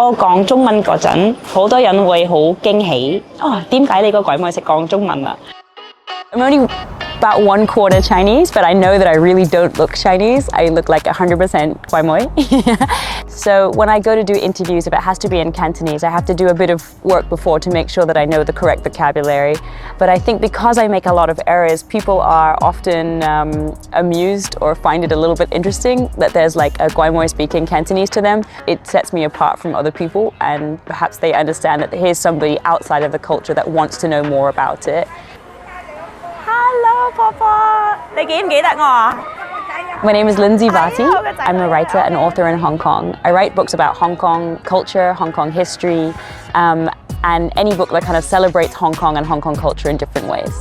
我講中文嗰陣，好多人會好驚喜。哦，點解你個鬼妹識講中文啊？ I'm only about 1/4 Chinese, but I know that I really don't look Chinese. I look like 100% Kwai Moi. So when I go to do interviews, if it has to be in Cantonese, I have to do a bit of work before to make sure that I know the correct vocabulary. But I think because I make a lot of errors, people are often amused or find it a little bit interesting that there's like a Kwai Moi speaking Cantonese to them. It sets me apart from other people, and perhaps they understand that here's somebody outside of the culture that wants to know more about it. Hello, Papa. My name is Lindsay Varty. I'm a writer and author in Hong Kong. I write books about Hong Kong culture, Hong Kong history, and any book that kind of celebrates Hong Kong and Hong Kong culture in different ways.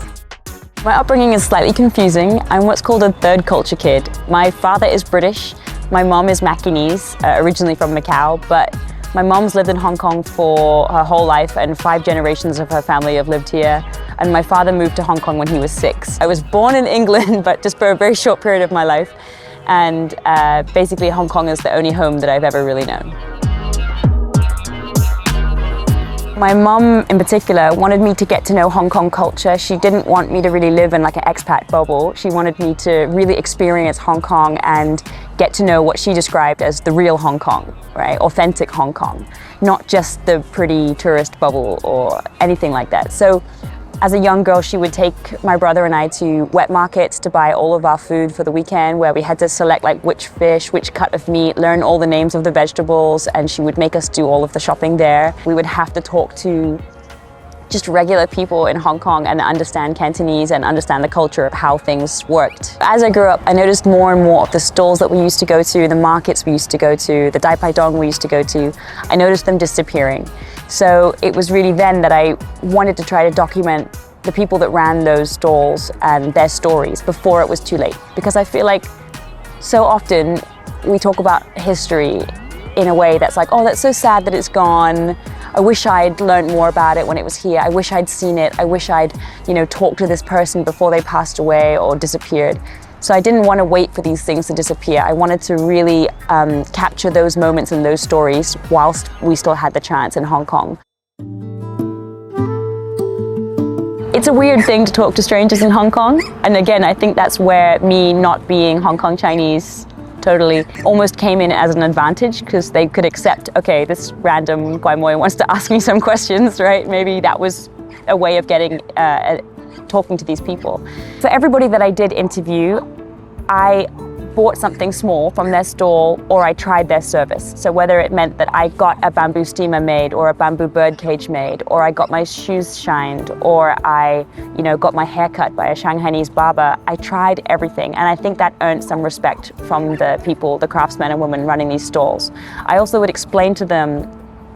My upbringing is slightly confusing. I'm what's called a third culture kid. My father is British. My mom is Macanese, originally from Macau, but my mom's lived in Hong Kong for her whole life, and 5 generations of her family have lived here. And my father moved to Hong Kong when he was 6. I was born in England, but just for a very short period of my life. And basically Hong Kong is the only home that I've ever really known. My mum in particular wanted me to get to know Hong Kong culture. She didn't want me to really live in like an expat bubble. She wanted me to really experience Hong Kong and get to know what she described as the real Hong Kong, right? Authentic Hong Kong, not just the pretty tourist bubble or anything like that. So as a young girl, she would take my brother and I to wet markets to buy all of our food for the weekend, where we had to select like which fish, which cut of meat, learn all the names of the vegetables, and she would make us do all of the shopping there. We would have to talk to just regular people in Hong Kong and understand Cantonese and understand the culture of how things worked. As I grew up, I noticed more and more of the stalls that we used to go to, the markets we used to go to, the Dai Pai Dong we used to go to, I noticed them disappearing. So it was really then that I wanted to try to document the people that ran those stalls and their stories before it was too late. Because I feel like so often we talk about history in a way that's like, oh, that's so sad that it's gone. I wish I'd learned more about it when it was here. I wish I'd seen it. I wish I'd, talked to this person before they passed away or disappeared. So I didn't want to wait for these things to disappear. I wanted to really capture those moments and those stories whilst we still had the chance in Hong Kong. It's a weird thing to talk to strangers in Hong Kong. And again, I think that's where me not being Hong Kong Chinese totally almost came in as an advantage, because they could accept, okay, this random Kwai Moi wants to ask me some questions, right? Maybe that was a way of getting talking to these people. For everybody that I did interview, I bought something small from their stall, or I tried their service. So whether it meant that I got a bamboo steamer made, or a bamboo bird cage made, or I got my shoes shined, or I, got my hair cut by a Shanghainese barber, I tried everything. And I think that earned some respect from the people, the craftsmen and women running these stalls. I also would explain to them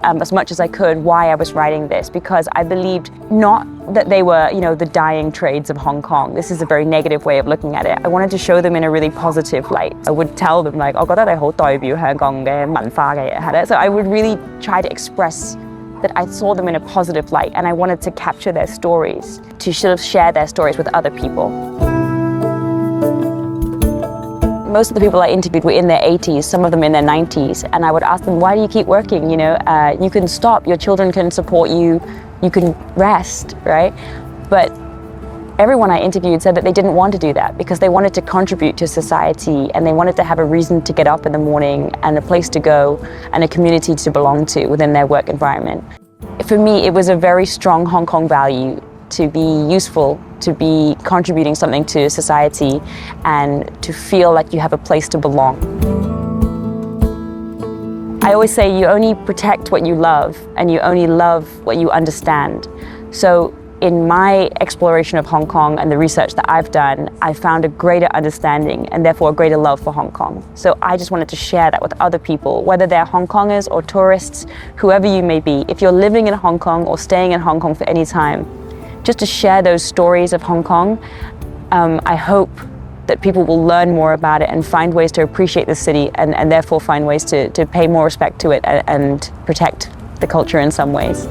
as much as I could why I was writing this, because I believed not that they were, the dying trades of Hong Kong. This is a very negative way of looking at it. I wanted to show them in a really positive light. I would tell them like, 我覺得你好代表香港嘅文化嘅嘢係咧. So I would really try to express that I saw them in a positive light, and I wanted to capture their stories, to sort of share their stories with other people. Most of the people I interviewed were in their 80s, some of them in their 90s, and I would ask them, why do you keep working? You can stop, your children can support you, you can rest, right? But everyone I interviewed said that they didn't want to do that, because they wanted to contribute to society, and they wanted to have a reason to get up in the morning and a place to go and a community to belong to within their work environment. For me, it was a very strong Hong Kong value to be useful, to be contributing something to society, and to feel like you have a place to belong. I always say you only protect what you love, and you only love what you understand. So in my exploration of Hong Kong and the research that I've done, I found a greater understanding and therefore a greater love for Hong Kong. So I just wanted to share that with other people, whether they're Hong Kongers or tourists, whoever you may be. If you're living in Hong Kong or staying in Hong Kong for any time, just to share those stories of Hong Kong. I hope that people will learn more about it and find ways to appreciate the city, and therefore find ways to pay more respect to it and protect the culture in some ways.